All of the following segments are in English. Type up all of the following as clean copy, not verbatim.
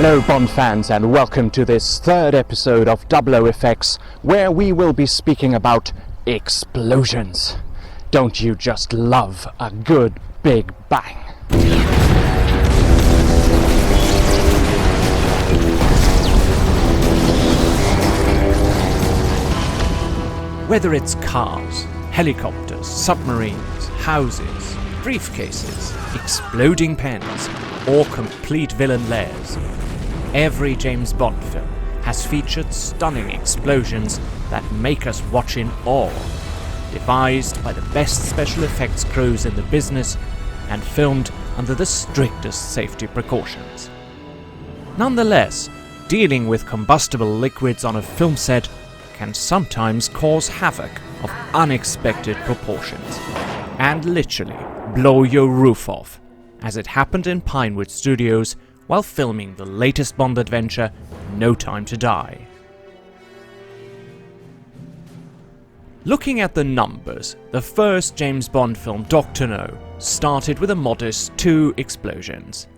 Hello Bond fans, and welcome to this third episode of 00 Effects, where we will be speaking about explosions. Don't you just love a good big bang? Whether it's cars, helicopters, submarines, houses, briefcases, exploding pens, or complete villain lairs, every James Bond film has featured stunning explosions that make us watch in awe, devised by the best special effects crews in the business and filmed under the strictest safety precautions. Nonetheless, dealing with combustible liquids on a film set can sometimes cause havoc of unexpected proportions and literally blow your roof off, as it happened in Pinewood Studios while filming the latest Bond adventure, No Time to Die. Looking at the numbers, the first James Bond film, Dr. No, started with a modest 2 explosions.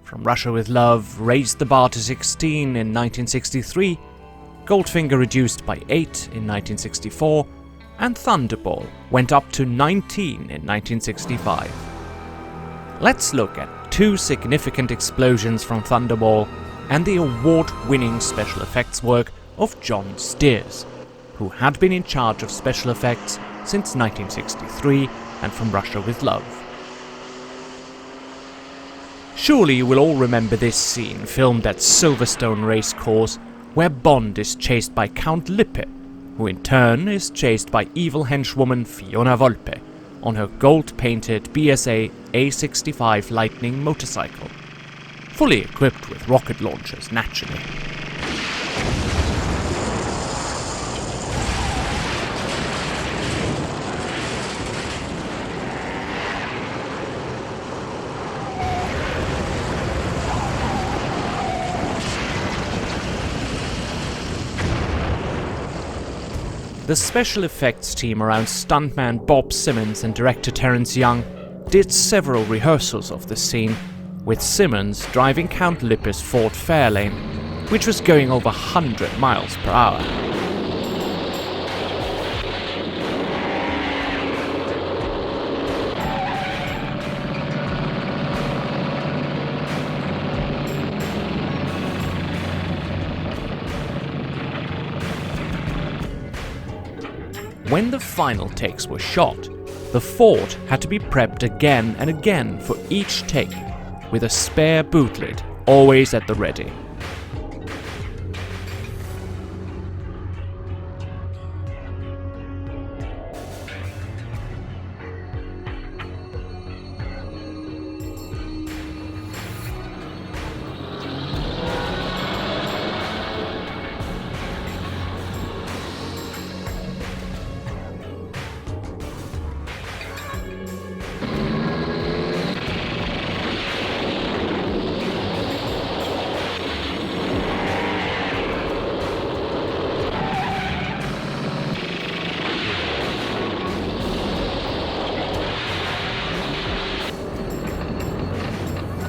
From Russia with Love raised the bar to 16 in 1963, Goldfinger reduced by 8 in 1964, and Thunderball went up to 19 in 1965. Let's look at 2 significant explosions from Thunderball and the award-winning special effects work of John Steers, who had been in charge of special effects since 1963 and From Russia with Love. Surely you will all remember this scene filmed at Silverstone Racecourse, where Bond is chased by Count Lippe, who in turn is chased by evil henchwoman Fiona Volpe on her gold-painted BSA A65 Lightning motorcycle, fully equipped with rocket launchers, naturally. The special effects team around stuntman Bob Simmons and director Terence Young did several rehearsals of the scene, with Simmons driving Count Lippe's Ford Fairlane, which was going over 100 miles per hour. When the final takes were shot, the Ford had to be prepped again and again for each take, with a spare boot lid always at the ready.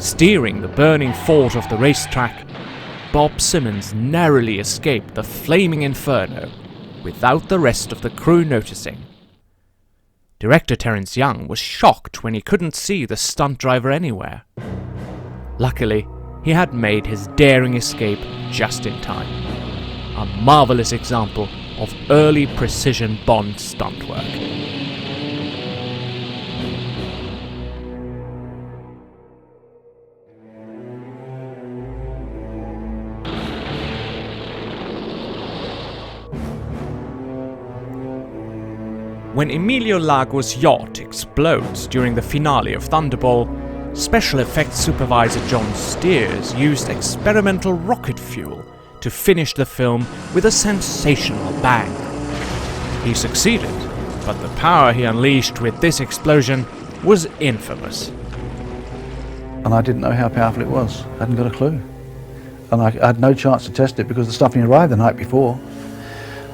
Steering the burning Ford off the racetrack, Bob Simmons narrowly escaped the flaming inferno without the rest of the crew noticing. Director Terence Young was shocked when he couldn't see the stunt driver anywhere. Luckily, he had made his daring escape just in time. A marvelous example of early precision Bond stunt work. When Emilio Largo's yacht explodes during the finale of Thunderball, special effects supervisor John Steers used experimental rocket fuel to finish the film with a sensational bang. He succeeded, but the power he unleashed with this explosion was infamous. And I didn't know how powerful it was. I hadn't got a clue. And I had no chance to test it because the stuff had arrived the night before.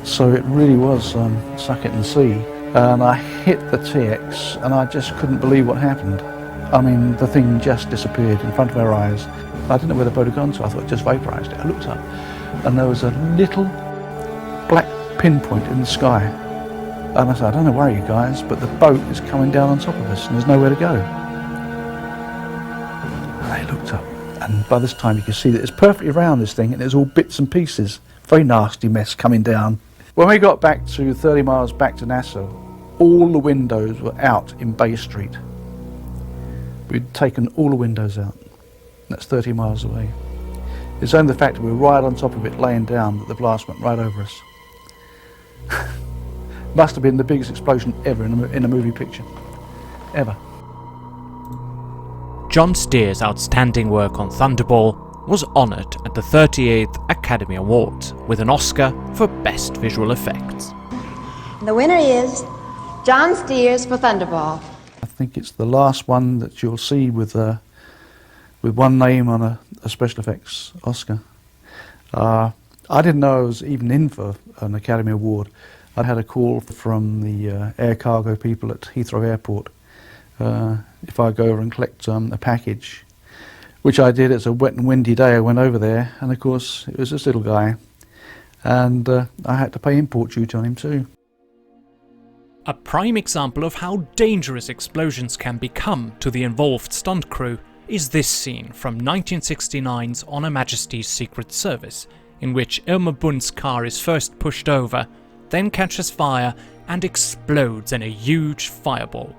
So it really was suck it and see. And I hit the TX and I just couldn't believe what happened. I mean, the thing just disappeared in front of our eyes. I didn't know where the boat had gone, so I thought it just vaporised it. I looked up, and there was a little black pinpoint in the sky. And I said, I don't know where you guys, but the boat is coming down on top of us, and there's nowhere to go. And I looked up, and by this time you can see that it's perfectly round, this thing, and there's all bits and pieces. Very nasty mess coming down. When we got back to 30 miles back to Nassau, all the windows were out in Bay Street. We'd taken all the windows out. That's 30 miles away. It's only the fact that we were right on top of it, laying down, that the blast went right over us. Must have been the biggest explosion ever in a movie picture. Ever. John Steer's outstanding work on Thunderball was honoured at the 38th Academy Awards with an Oscar for Best Visual Effects. The winner is John Steers for Thunderball. I think it's the last one that you'll see with one name on a special effects Oscar. I didn't know I was even in for an Academy Award. I'd had a call from the air cargo people at Heathrow Airport if I go over and collect a package, which I did. It's a wet and windy day. I went over there, and of course it was this little guy, and I had to pay import duty on him too. A prime example of how dangerous explosions can become to the involved stunt crew is this scene from 1969's On Her Majesty's Secret Service, in which Irma Bund's car is first pushed over, then catches fire and explodes in a huge fireball.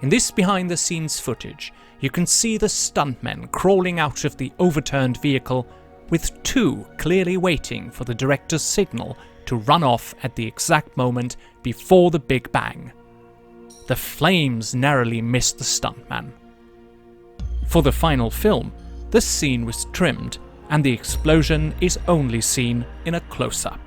In this behind-the-scenes footage, you can see the stuntmen crawling out of the overturned vehicle, with two clearly waiting for the director's signal to run off at the exact moment before the Big Bang. The flames narrowly missed the stuntman. For the final film, this scene was trimmed, and the explosion is only seen in a close-up.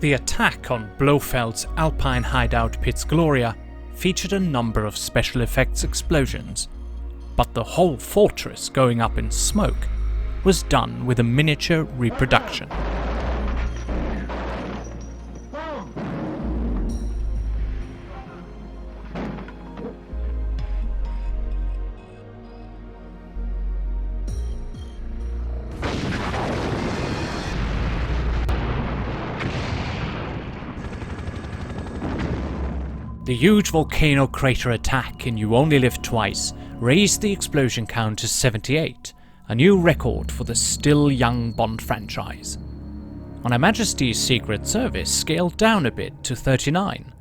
The attack on Blofeld's Alpine hideout Piz Gloria featured a number of special effects explosions, but the whole fortress going up in smoke was done with a miniature reproduction. The huge volcano crater attack in You Only Live Twice raised the explosion count to 78, a new record for the still young Bond franchise. On Her Majesty's Secret Service scaled down a bit to 39,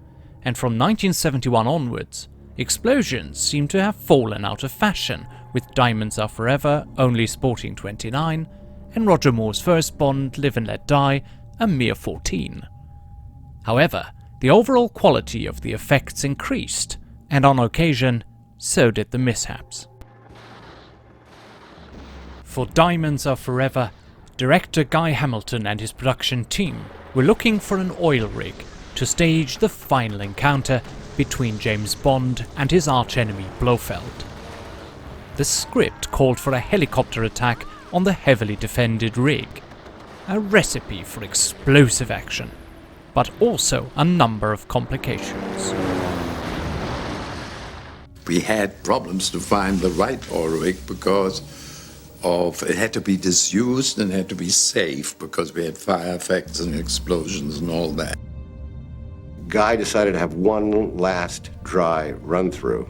and from 1971 onwards, explosions seem to have fallen out of fashion, with Diamonds Are Forever only sporting 29, and Roger Moore's first Bond, Live and Let Die, a mere 14. However, the overall quality of the effects increased, and on occasion, so did the mishaps. For Diamonds Are Forever, director Guy Hamilton and his production team were looking for an oil rig to stage the final encounter between James Bond and his archenemy Blofeld. The script called for a helicopter attack on the heavily defended rig, a recipe for explosive action, but also a number of complications. We had problems to find the right oil rig because it had to be disused and had to be safe because we had fire effects and explosions and all that. Guy decided to have one last dry run through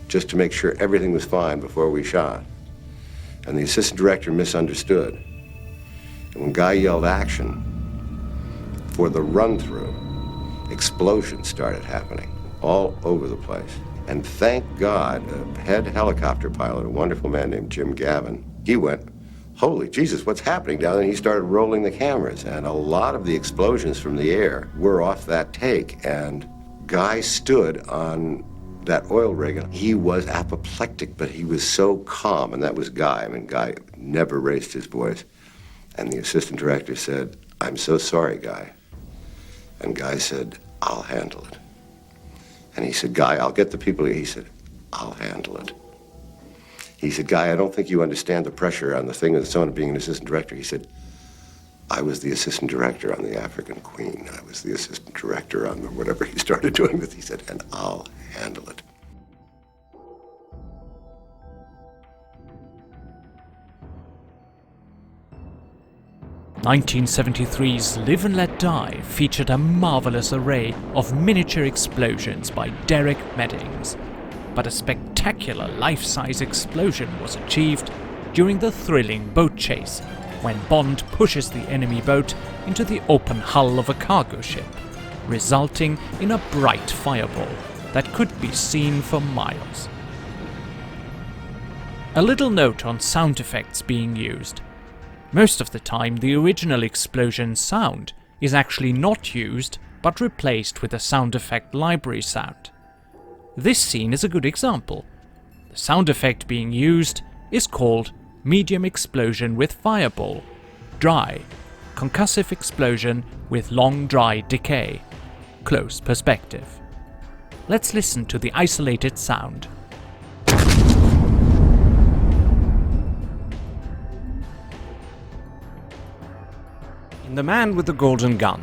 just to make sure everything was fine before we shot. And the assistant director misunderstood. And when Guy yelled action, for the run-through, explosions started happening all over the place. And thank God, the head helicopter pilot, a wonderful man named Jim Gavin, he went, holy Jesus, what's happening down there? And he started rolling the cameras. And a lot of the explosions from the air were off that take. And Guy stood on that oil rig, and he was apoplectic, but he was so calm, and that was Guy. I mean, Guy never raised his voice. And the assistant director said, I'm so sorry, Guy. And Guy said, I'll handle it. And he said, Guy, I'll get the people. He said, I'll handle it. He said, Guy, I don't think you understand the pressure on the thing of someone being an assistant director. He said, I was the assistant director on the African Queen. I was the assistant director on the whatever he started doing with. He said, and I'll handle it. (1973's Live and Let Die featured a marvelous array of miniature explosions by Derek Meddings, but a spectacular life-size explosion was achieved during the thrilling boat chase when Bond pushes the enemy boat into the open hull of a cargo ship, resulting in a bright fireball that could be seen for miles. A little note on sound effects being used. Most of the time, the original explosion sound is actually not used, but replaced with a sound effect library sound. This scene is a good example. The sound effect being used is called medium explosion with fireball, dry, concussive explosion with long dry decay, close perspective. Let's listen to the isolated sound. In The Man with the Golden Gun,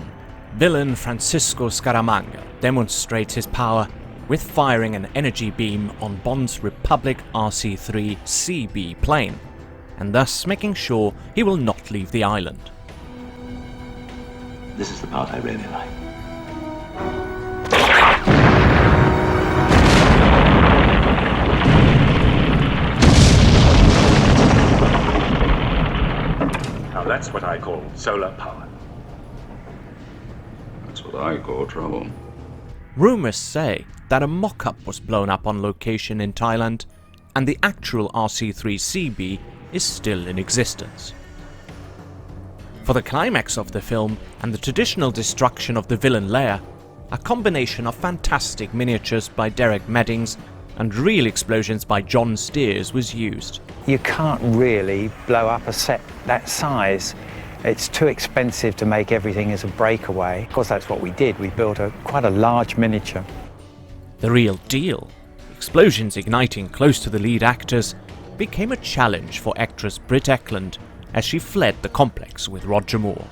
villain Francisco Scaramanga demonstrates his power with firing an energy beam on Bond's Republic RC-3 CB plane, and thus making sure he will not leave the island. This is the part I really like. Now that's what I call solar power. That's what I call trouble. Rumours say that a mock-up was blown up on location in Thailand, and the actual RC-3 CB is still in existence. For the climax of the film and the traditional destruction of the villain lair, a combination of fantastic miniatures by Derek Meddings and real explosions by John Steers was used. You can't really blow up a set that size. It's too expensive to make everything as a breakaway. Of course, that's what we did. We built quite a large miniature. The real deal, explosions igniting close to the lead actors, became a challenge for actress Britt Ekland as she fled the complex with Roger Moore.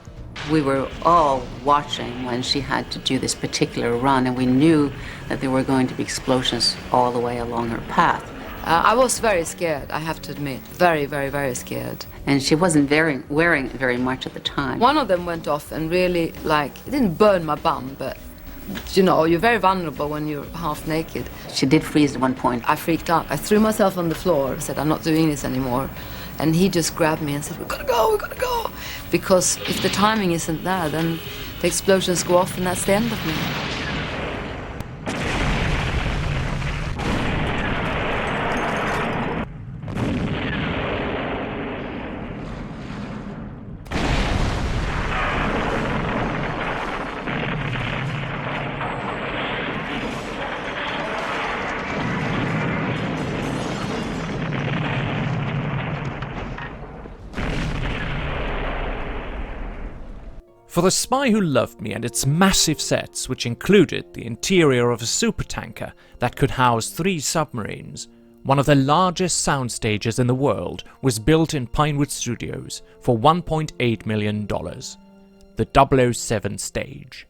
We were all watching when she had to do this particular run, and we knew that there were going to be explosions all the way along her path. I was very scared, I have to admit. Very, very, very scared. And she wasn't wearing it very much at the time. One of them went off and really, it didn't burn my bum, but, you know, you're very vulnerable when you're half naked. She did freeze at one point. I freaked out. I threw myself on the floor and said, I'm not doing this anymore. And he just grabbed me and said, we gotta go. Because if the timing isn't there, then the explosions go off and that's the end of me. For The Spy Who Loved Me and its massive sets, which included the interior of a supertanker that could house 3 submarines, one of the largest sound stages in the world was built in Pinewood Studios for $1.8 million, the 007 stage.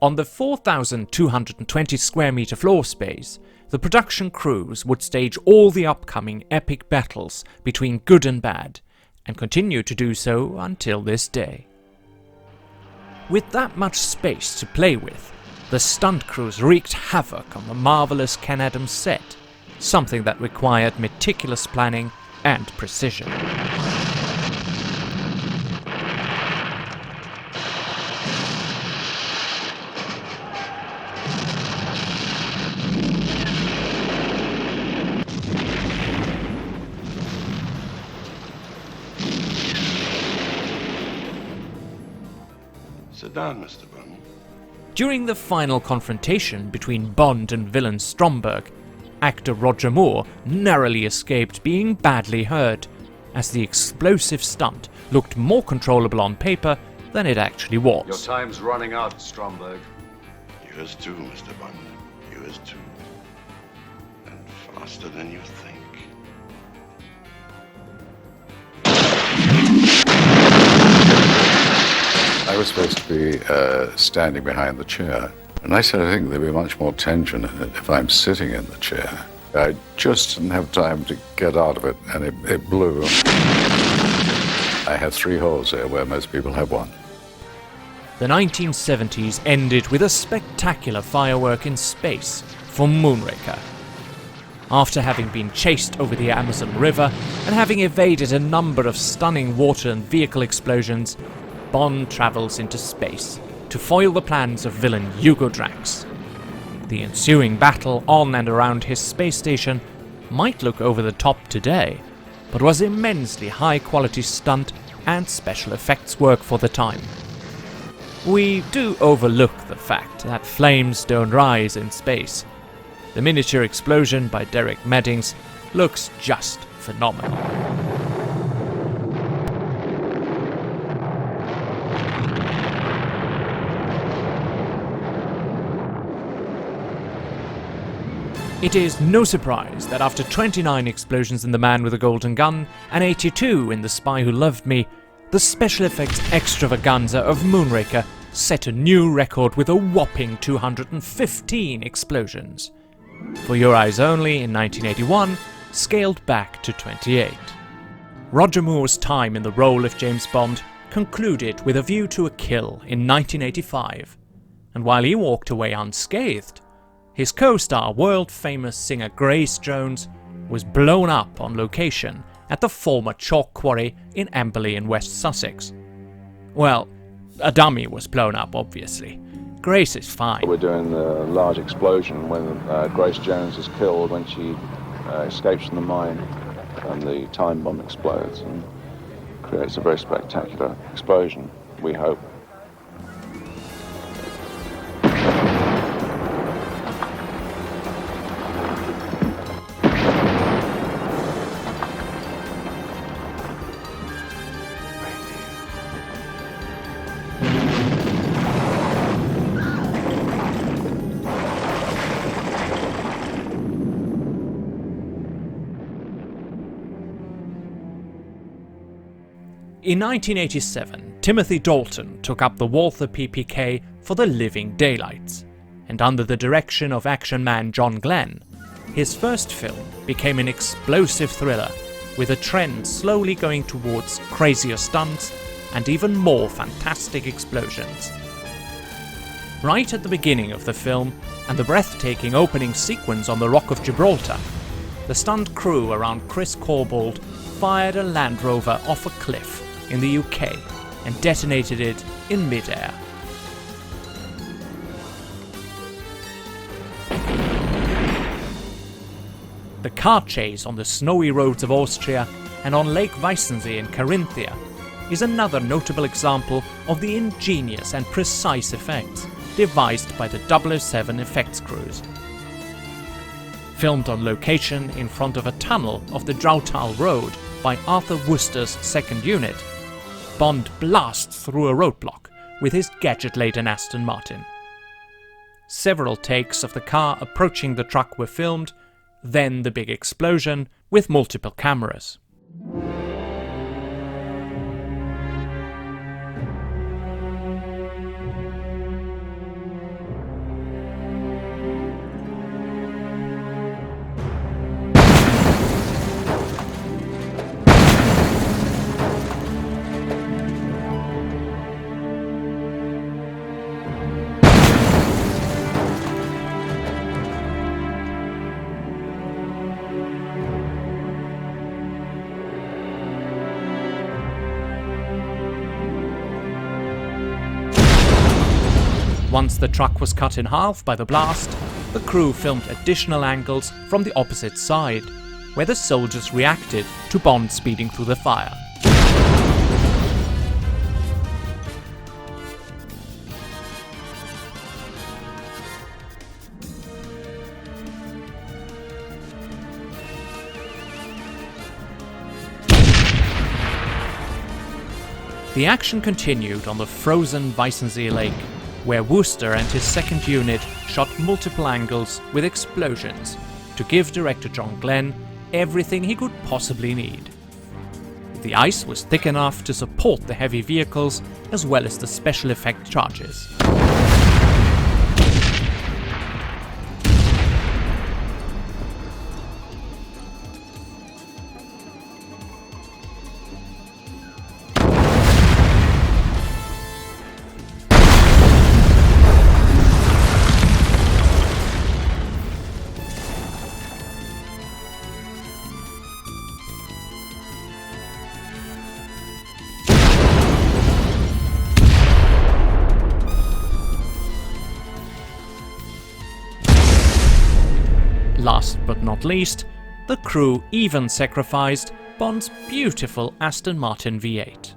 On the 4,220 square meter floor space, the production crews would stage all the upcoming epic battles between good and bad, and continue to do so until this day. With that much space to play with, the stunt crews wreaked havoc on the marvelous Ken Adams set, something that required meticulous planning and precision. Sit down, Mr. Bond. During the final confrontation between Bond and villain Stromberg, actor Roger Moore narrowly escaped being badly hurt, as the explosive stunt looked more controllable on paper than it actually was. Your time's running out, Stromberg. Yours too, Mr. Bond. Yours too. And faster than you think. I was supposed to be standing behind the chair, and I said I think there'd be much more tension in it if I'm sitting in the chair. I just didn't have time to get out of it, and it blew. I had 3 holes there where most people have 1. The 1970s ended with a spectacular firework in space for Moonraker. After having been chased over the Amazon River and having evaded a number of stunning water and vehicle explosions, Bond travels into space to foil the plans of villain Hugo Drax. The ensuing battle on and around his space station might look over the top today, but was immensely high-quality stunt and special effects work for the time. We do overlook the fact that flames don't rise in space. The miniature explosion by Derek Meddings looks just phenomenal. It is no surprise that after 29 explosions in The Man with a Golden Gun and 82 in The Spy Who Loved Me, the special effects extravaganza of Moonraker set a new record with a whopping 215 explosions. For Your Eyes Only in 1981, scaled back to 28. Roger Moore's time in the role of James Bond concluded with A View to a Kill in 1985, and while he walked away unscathed, his co-star, world-famous singer Grace Jones, was blown up on location at the former chalk quarry in Amberley in West Sussex. Well, a dummy was blown up, obviously. Grace is fine. We're doing a large explosion when Grace Jones is killed when she escapes from the mine, and the time bomb explodes and creates a very spectacular explosion, we hope. In 1987, Timothy Dalton took up the Walther PPK for The Living Daylights, and under the direction of action man John Glenn, his first film became an explosive thriller with a trend slowly going towards crazier stunts and even more fantastic explosions. Right at the beginning of the film and the breathtaking opening sequence on the Rock of Gibraltar, the stunt crew around Chris Corbould fired a Land Rover off a cliff in the UK and detonated it in mid-air. The car chase on the snowy roads of Austria and on Lake Weissensee in Carinthia is another notable example of the ingenious and precise effects devised by the 007 effects crews. Filmed on location in front of a tunnel of the Drautal Road by Arthur Worcester's 2nd Unit, Bond blasts through a roadblock with his gadget-laden Aston Martin. Several takes of the car approaching the truck were filmed, then the big explosion with multiple cameras. Once the truck was cut in half by the blast, the crew filmed additional angles from the opposite side, where the soldiers reacted to Bond speeding through the fire. The action continued on the frozen Weissensee Lake, where Worcester and his 2nd Unit shot multiple angles with explosions to give director John Glenn everything he could possibly need. The ice was thick enough to support the heavy vehicles as well as the special effect charges. Last but not least, the crew even sacrificed Bond's beautiful Aston Martin V8.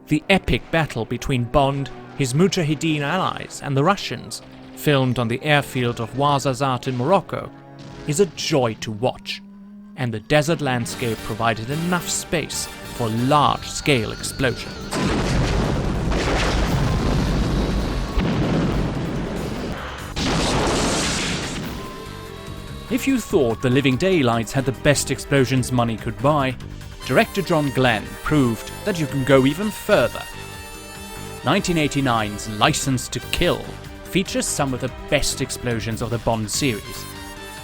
The epic battle between Bond, his Mujahideen allies and the Russians, filmed on the airfield of Ouarzazate in Morocco, is a joy to watch, and the desert landscape provided enough space for large-scale explosions. If you thought The Living Daylights had the best explosions money could buy, director John Glenn proved that you can go even further. 1989's License to Kill features some of the best explosions of the Bond series,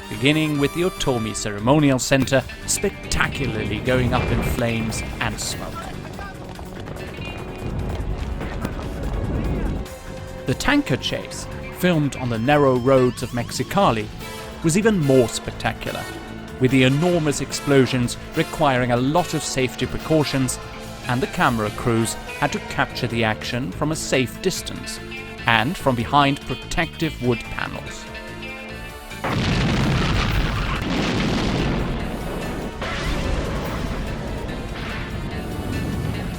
beginning with the Otomi Ceremonial Center spectacularly going up in flames and smoke. The tanker chase, filmed on the narrow roads of Mexicali, was even more spectacular, with the enormous explosions requiring a lot of safety precautions, and the camera crews had to capture the action from a safe distance and from behind protective wood panels.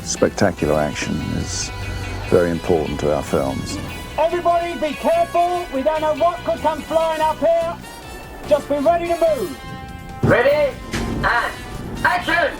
Spectacular action is very important to our films. Everybody be careful, we don't know what could come flying up here. Just be ready to move. Ready? And action!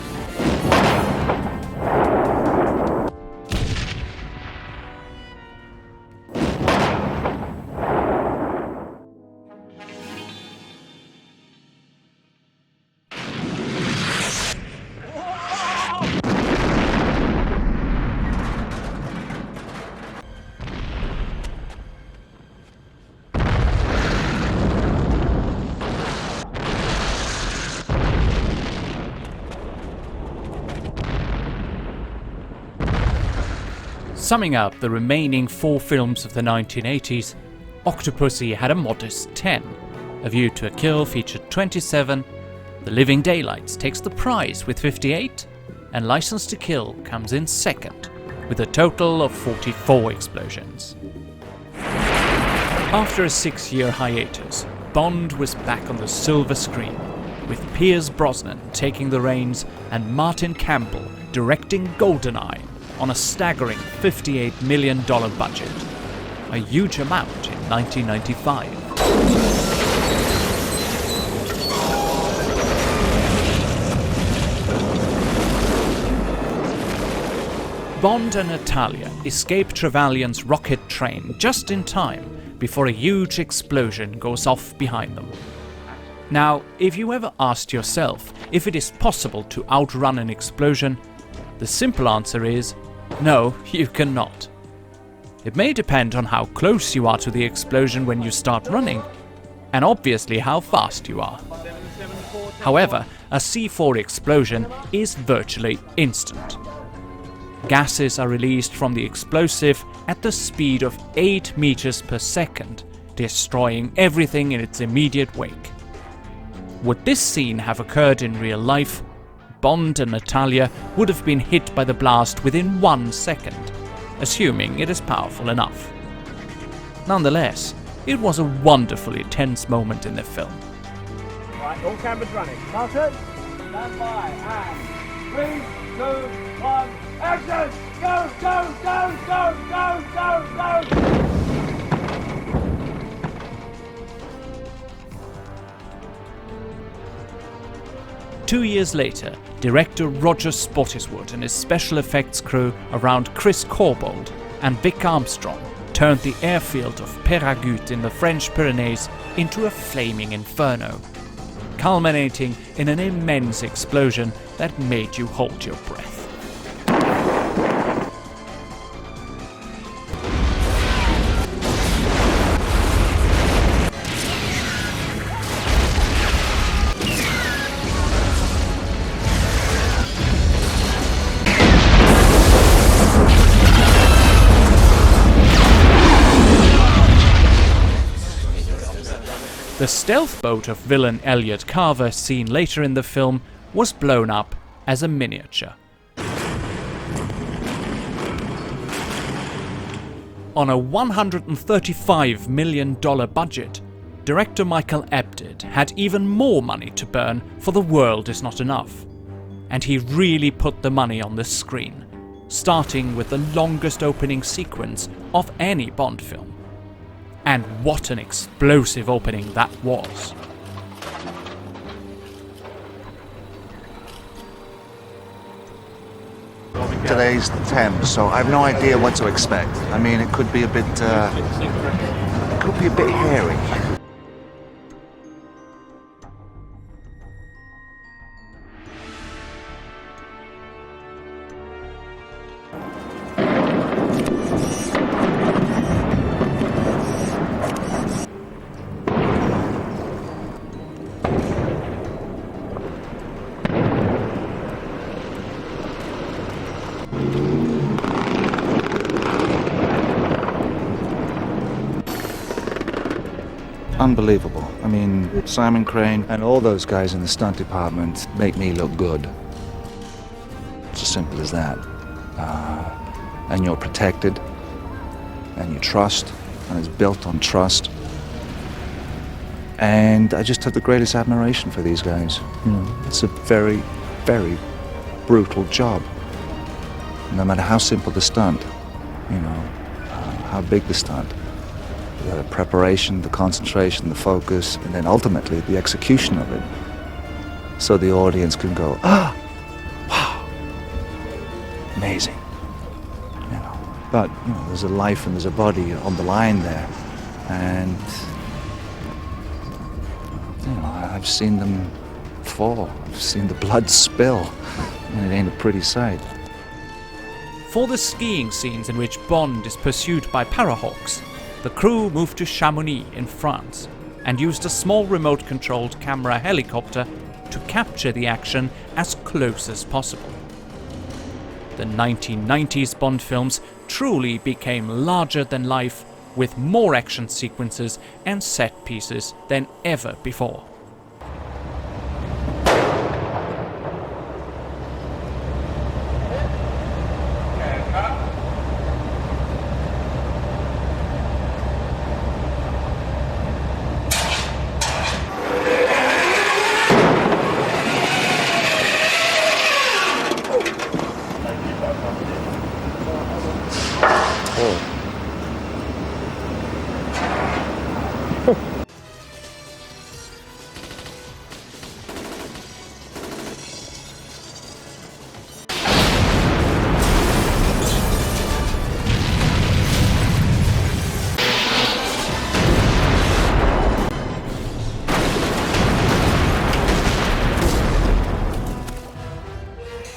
Summing up the remaining 4 films of the 1980s, Octopussy had a modest 10, A View to a Kill featured 27, The Living Daylights takes the prize with 58, and License to Kill comes in second, with a total of 44 explosions. After a 6-year hiatus, Bond was back on the silver screen, with Pierce Brosnan taking the reins and Martin Campbell directing GoldenEye on a staggering $58 million budget, a huge amount in 1995. Bond and Natalia escape Trevelyan's rocket train just in time before a huge explosion goes off behind them. Now, if you ever asked yourself if it is possible to outrun an explosion, the simple answer is no, you cannot. It may depend on how close you are to the explosion when you start running, and obviously how fast you are. However, a C4 explosion is virtually instant. Gases are released from the explosive at the speed of 8 meters per second, destroying everything in its immediate wake. Would this scene have occurred in real life, Bond and Natalia would have been hit by the blast within 1 second, assuming it is powerful enough. Nonetheless, it was a wonderfully tense moment in the film. Right, all cameras running. Martin, stand by, and 3, 2, 1, action! Go, go, go, go, go, go, go! 2 years later, director Roger Spottiswoode and his special effects crew around Chris Corbould and Vic Armstrong turned the airfield of Peyragut in the French Pyrenees into a flaming inferno, culminating in an immense explosion that made you hold your breath. The stealth boat of villain Elliot Carver, seen later in the film, was blown up as a miniature. On a $135 million budget, director Michael Abdid had even more money to burn for The World Is Not Enough. And he really put the money on the screen, starting with the longest opening sequence of any Bond film. And what an explosive opening that was. Today's the 10th, so I have no idea what to expect. I mean, it could be a bit hairy. Unbelievable. I mean, Simon Crane and all those guys in the stunt department make me look good. It's as simple as that. And you're protected, and you trust, and it's built on trust. And I just have the greatest admiration for these guys. You know, it's a very, very brutal job. No matter how simple the stunt, you know, how big the stunt. The preparation, the concentration, the focus, and then ultimately the execution of it. So the audience can go, ah, wow, amazing. You know, but you know, there's a life and there's a body on the line there, and you know, I've seen them fall. I've seen the blood spill, and it ain't a pretty sight. For the skiing scenes in which Bond is pursued by Parahawks, the crew moved to Chamonix in France and used a small remote-controlled camera helicopter to capture the action as close as possible. The 1990s Bond films truly became larger than life, with more action sequences and set pieces than ever before.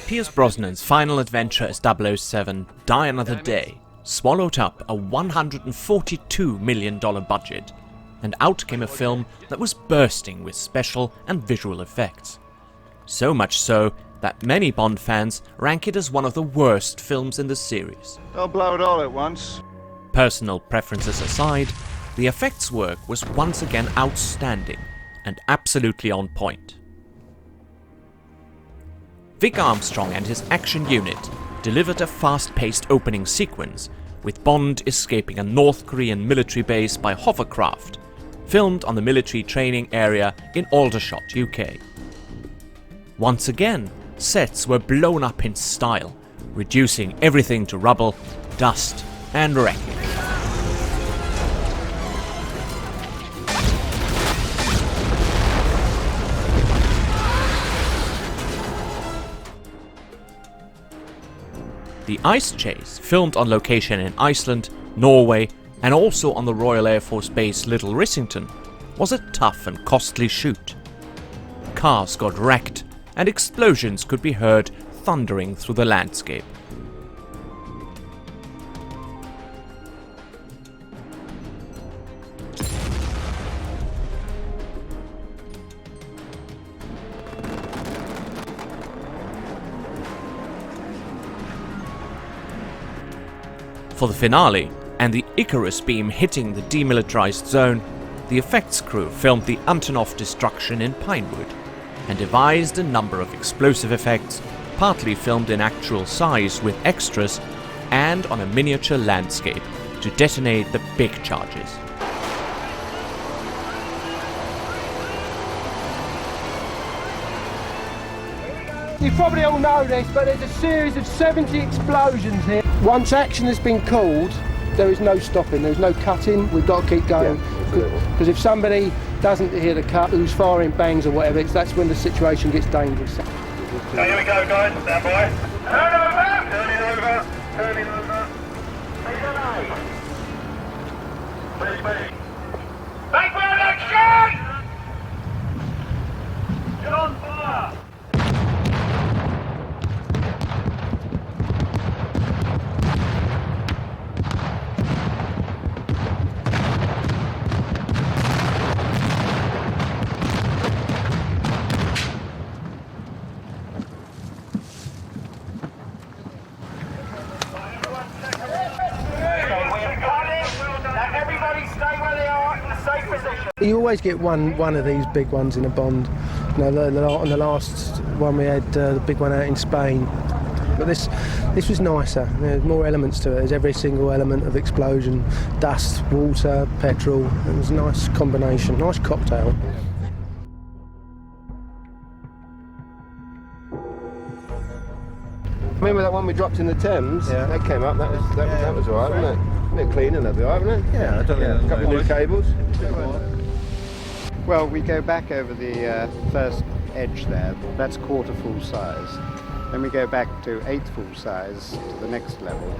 Pierce Brosnan's final adventure as 007, Die Another Day, swallowed up a $142 million budget, and out came a film that was bursting with special and visual effects. So much so that many Bond fans rank it as one of the worst films in the series. Don't blow it all at once. Personal preferences aside, the effects work was once again outstanding and absolutely on point. Vic Armstrong and his action unit delivered a fast-paced opening sequence, with Bond escaping a North Korean military base by hovercraft, filmed on the military training area in Aldershot, UK. Once again, sets were blown up in style, reducing everything to rubble, dust, and wreckage. The ice chase, filmed on location in Iceland, Norway, and also on the Royal Air Force Base Little Rissington, was a tough and costly shoot. Cars got wrecked, and explosions could be heard thundering through the landscape. For the finale, and the Icarus beam hitting the demilitarized zone, the effects crew filmed the Antonov destruction in Pinewood, and devised a number of explosive effects, partly filmed in actual size with extras, and on a miniature landscape to detonate the big charges. You probably all know this, but there's a series of 70 explosions here. Once action has been called, there is no stopping, there's no cutting, we've got to keep going. Because if somebody doesn't hear the cut, who's firing bangs or whatever, that's when the situation gets dangerous. So here we go, guys, stand by. Turn over! Turning over, turning over. Please, please. Backward action! Get on fire! You always get one of these big ones in a Bond. You know, on the last one we had the big one out in Spain. But this was nicer. There's more elements to it. There's every single element of explosion, dust, water, petrol. It was a nice combination, nice cocktail. Remember that one we dropped in the Thames? Yeah. That came up. That was all right, wasn't it? A bit cleaner, that'd be all right, wouldn't it? Yeah, I don't know. A couple of new cables. Well, we go back over the first edge there. That's quarter full size. Then we go back to 1/8 full size to the next level.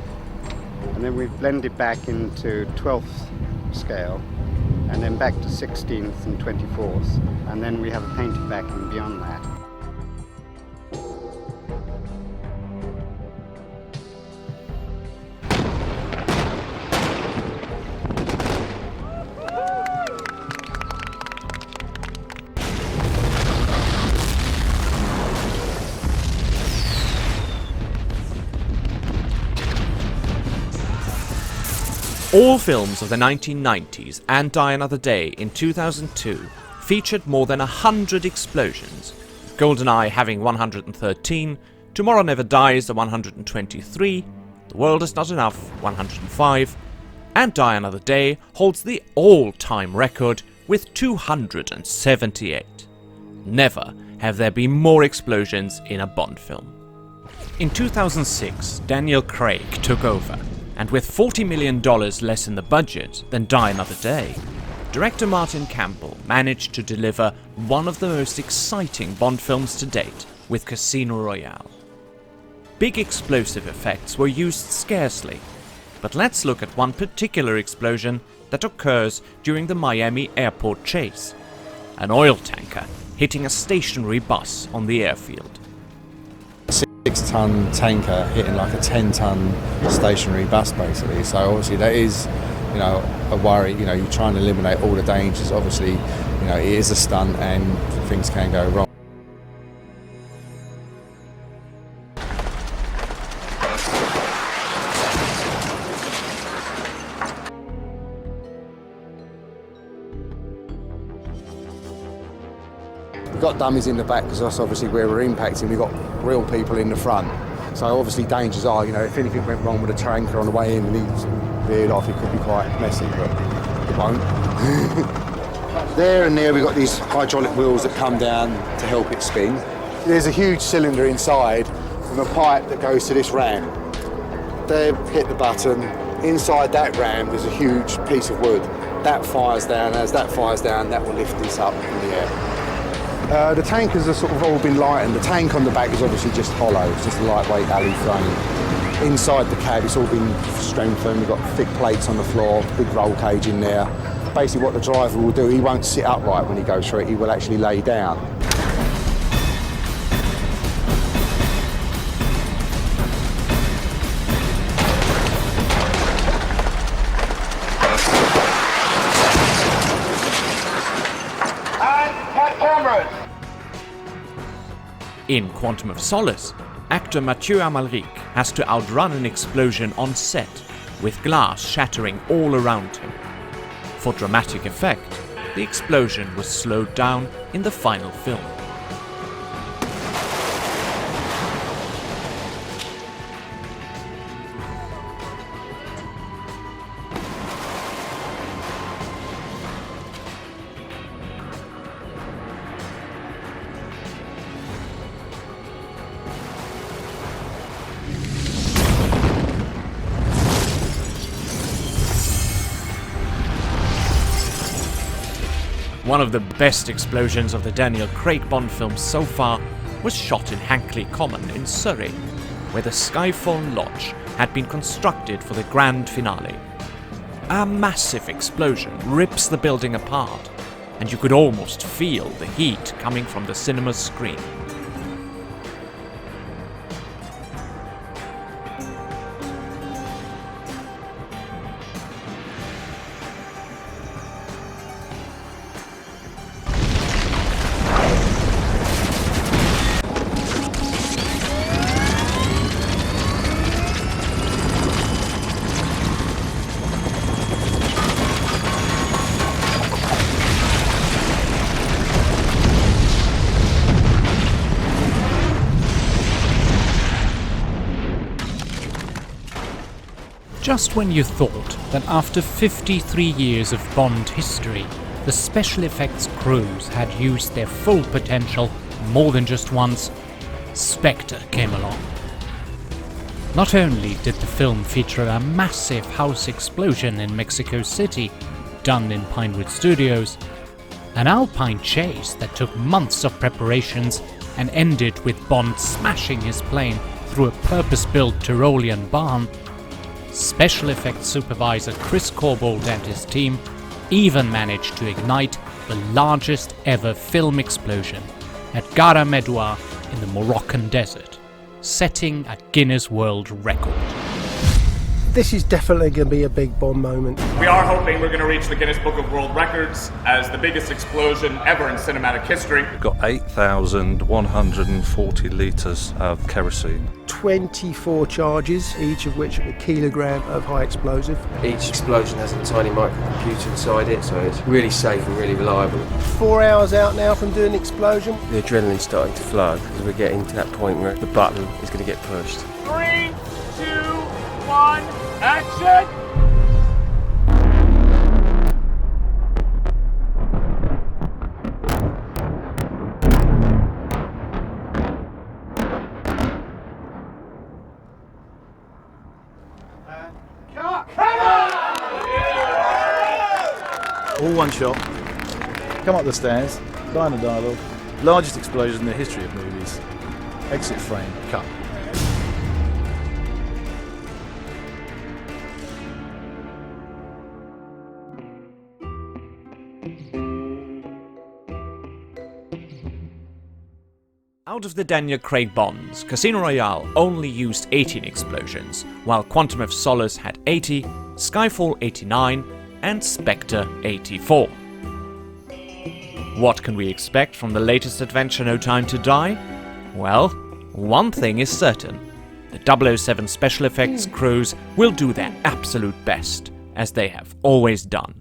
And then we blend it back into 12th scale. And then back to 16th and 24th. And then we have a painted backing beyond that. All films of the 1990s and Die Another Day in 2002 featured more than 100 explosions, GoldenEye having 113, Tomorrow Never Dies 123, The World Is Not Enough 105, and Die Another Day holds the all-time record with 278. Never have there been more explosions in a Bond film. In 2006, Daniel Craig took over, and with $40 million less in the budget than Die Another Day, director Martin Campbell managed to deliver one of the most exciting Bond films to date with Casino Royale. Big explosive effects were used scarcely, but let's look at one particular explosion that occurs during the Miami airport chase: an oil tanker hitting a stationary bus on the airfield. 6-ton tanker hitting like a 10-ton stationary bus, basically. So obviously that is, you know, a worry. You know, you try and eliminate all the dangers. Obviously, you know, it is a stunt and things can go wrong. We've got dummies in the back because that's obviously where we're impacting. We've got real people in the front. So obviously dangers are, you know, if anything went wrong with a tanker on the way in and he's veered off, it could be quite messy, but it won't. There and there we've got these hydraulic wheels that come down to help it spin. There's a huge cylinder inside with a pipe that goes to this ram. They hit the button. Inside that ram there's a huge piece of wood. That fires down. As that fires down, that will lift this up in the air. The tankers are sort of all been lightened. The tank on the back is obviously just hollow. It's just a lightweight alley frame. Inside the cab, it's all been strengthened. We've got thick plates on the floor, big roll cage in there. Basically what the driver will do, he won't sit upright when he goes through it, he will actually lay down. In Quantum of Solace, actor Mathieu Amalric has to outrun an explosion on set, with glass shattering all around him. For dramatic effect, the explosion was slowed down in the final film. One of the best explosions of the Daniel Craig Bond films so far was shot in Hankley Common in Surrey, where the Skyfall Lodge had been constructed for the grand finale. A massive explosion rips the building apart, and you could almost feel the heat coming from the cinema screen. Just when you thought that after 53 years of Bond history, the special effects crews had used their full potential more than just once, Spectre came along. Not only did the film feature a massive house explosion in Mexico City, done in Pinewood Studios, an alpine chase that took months of preparations and ended with Bond smashing his plane through a purpose-built Tyrolean barn, special effects supervisor Chris Corbould and his team even managed to ignite the largest ever film explosion at Gara Medoua in the Moroccan desert, setting a Guinness World Record. This is definitely going to be a big Bond moment. We are hoping we're going to reach the Guinness Book of World Records as the biggest explosion ever in cinematic history. We've got 8,140 litres of kerosene. 24 charges, each of which are a kilogram of high explosive. Each explosion has a tiny microcomputer inside it, so it's really safe and really reliable. 4 hours out now from doing the explosion. The adrenaline's starting to flow as we're getting to that point where the button is going to get pushed. 3, 2, 1, action! All one shot. Come up the stairs. Line of dialogue. Largest explosion in the history of movies. Exit frame. Cut. Out of the Daniel Craig Bonds, Casino Royale only used 18 explosions, while Quantum of Solace had 80, Skyfall 89, and Spectre 84. What can we expect from the latest adventure No Time to Die? Well, one thing is certain. The 007 special effects crews will do their absolute best, as they have always done.